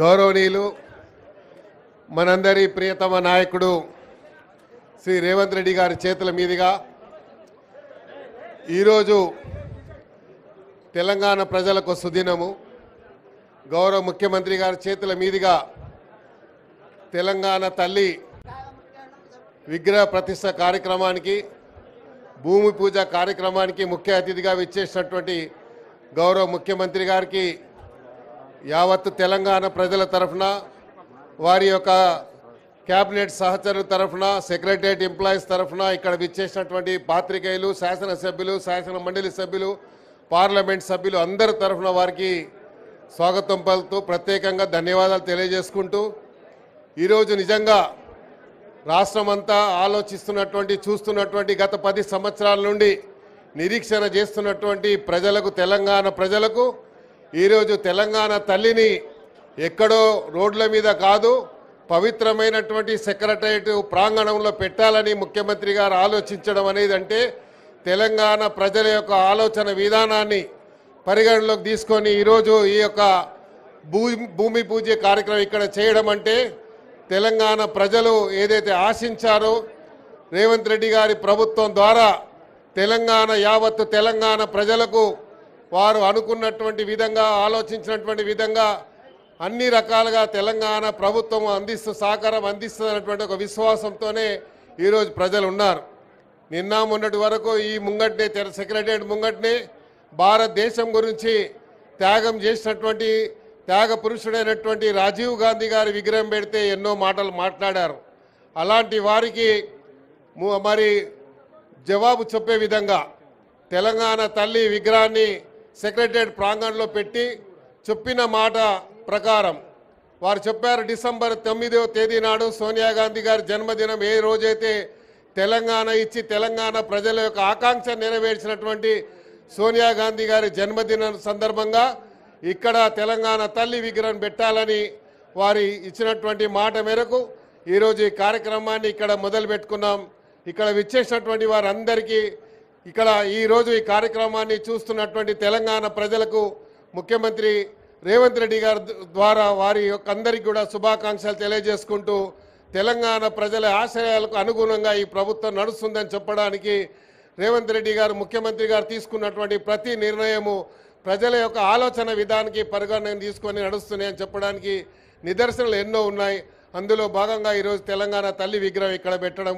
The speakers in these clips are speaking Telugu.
గౌరవనీయులు మనందరి ప్రియతమ నాయకుడు శ్రీ రేవంత్ రెడ్డి గారి చేతుల మీదుగా ఈరోజు తెలంగాణ ప్రజలకు సుదినము. గౌరవ ముఖ్యమంత్రి గారి చేతుల మీదుగా తెలంగాణ తల్లి విగ్రహ ప్రతిష్ఠ కార్యక్రమానికి, భూమి పూజ కార్యక్రమానికి ముఖ్య అతిథిగా విచ్చేసినటువంటి గౌరవ ముఖ్యమంత్రి గారికి యావత్తు తెలంగాణ ప్రజల తరఫున, వారి యొక్క క్యాబినెట్ సహచరుల తరఫున, సెక్రటరియట్ ఎంప్లాయీస్ తరఫున, ఇక్కడ విచ్చేసినటువంటి పాత్రికేయులు, శాసనసభ్యులు, శాసన మండలి సభ్యులు, పార్లమెంట్ సభ్యులు అందరి తరఫున వారికి స్వాగతం పలుకుతూ ప్రత్యేకంగా ధన్యవాదాలు తెలియజేసుకుంటూ, ఈరోజు నిజంగా రాష్ట్రమంతా ఆలోచిస్తున్నటువంటి, చూస్తున్నటువంటి, గత 10 సంవత్సరాల నుండి నిరీక్షణ చేస్తున్నటువంటి ప్రజలకు, తెలంగాణ ప్రజలకు ఈరోజు తెలంగాణ తల్లిని ఎక్కడో రోడ్ల మీద కాదు, పవిత్రమైనటువంటి సెక్రటరియట్ ప్రాంగణంలో పెట్టాలని ముఖ్యమంత్రి గారు ఆలోచించడం అనేది, అంటే తెలంగాణ ప్రజల యొక్క ఆలోచన విధానాన్ని పరిగణలోకి తీసుకొని ఈరోజు ఈ యొక్క భూమి పూజ కార్యక్రమం ఇక్కడ చేయడం అంటే, తెలంగాణ ప్రజలు ఏదైతే ఆశించారో రేవంత్ రెడ్డి గారి ప్రభుత్వం ద్వారా తెలంగాణ, యావత్తు తెలంగాణ ప్రజలకు వారు అనుకున్నటువంటి విధంగా, ఆలోచించినటువంటి విధంగా అన్ని రకాలుగా తెలంగాణ ప్రభుత్వం సహకారం అందిస్తున్నటువంటి ఒక విశ్వాసంతోనే ఈరోజు ప్రజలు ఉన్నారు. నిన్న మొన్నటి వరకు ఈ ముంగట్నే, సెక్రటరియట్ ముంగట్నే భారతదేశం గురించి త్యాగం చేసినటువంటి త్యాగ పురుషుడైనటువంటి రాజీవ్ గాంధీ గారి విగ్రహం పెడితే ఎన్నో మాటలు మాట్లాడారు. అలాంటి వారికి మరి జవాబు చెప్పే విధంగా తెలంగాణ తల్లి విగ్రహాన్ని సెక్రటరియట్ ప్రాంగణంలో పెట్టి చెప్పిన మాట ప్రకారం వారు చెప్పారు, డిసెంబర్ 9వ తేదీ నాడు సోనియా గాంధీ గారి జన్మదినం, ఏ రోజైతే తెలంగాణ ఇచ్చి తెలంగాణ ప్రజల యొక్క ఆకాంక్ష నెరవేర్చినటువంటి సోనియా గాంధీ గారి జన్మదినం సందర్భంగా ఇక్కడ తెలంగాణ తల్లి విగ్రహం పెట్టాలని వారి ఇచ్చినటువంటి మాట మేరకు ఈరోజు ఈ కార్యక్రమాన్ని ఇక్కడ మొదలు పెట్టుకున్నాం. ఇక్కడ విచ్చేసినటువంటి వారందరికీ, ఇక్కడ ఈరోజు ఈ కార్యక్రమాన్ని చూస్తున్నటువంటి తెలంగాణ ప్రజలకు ముఖ్యమంత్రి రేవంత్ రెడ్డి గారి ద్వారా వారి యొక్క అందరికీ కూడా శుభాకాంక్షలు తెలియజేసుకుంటూ, తెలంగాణ ప్రజల ఆశయాలకు అనుగుణంగా ఈ ప్రభుత్వం నడుస్తుందని చెప్పడానికి, రేవంత్ రెడ్డి గారు ముఖ్యమంత్రి గారు తీసుకున్నటువంటి ప్రతి నిర్ణయము ప్రజల యొక్క ఆలోచన విధానానికి పరిగణన తీసుకొని నడుస్తున్నాయని చెప్పడానికి నిదర్శనలు ఎన్నో ఉన్నాయి. అందులో భాగంగా ఈరోజు తెలంగాణ తల్లి విగ్రహం ఇక్కడ పెట్టడం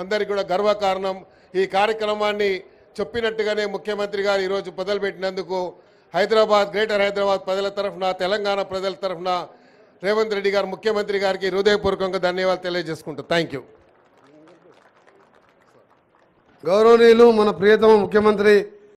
అందరికీ కూడా గర్వకారణం. ఈ కార్యక్రమాన్ని చెప్పినట్టుగానే ముఖ్యమంత్రి గారు ఈరోజు మొదలుపెట్టినందుకు హైదరాబాద్, గ్రేటర్ హైదరాబాద్ ప్రజల తరఫున, తెలంగాణ ప్రజల తరఫున రేవంత్ రెడ్డి గారు ముఖ్యమంత్రి గారికి హృదయపూర్వకంగా ధన్యవాదాలు తెలియజేసుకుంటూ థ్యాంక్ యూ. గౌరవనీయులు మన ప్రియతమ ముఖ్యమంత్రి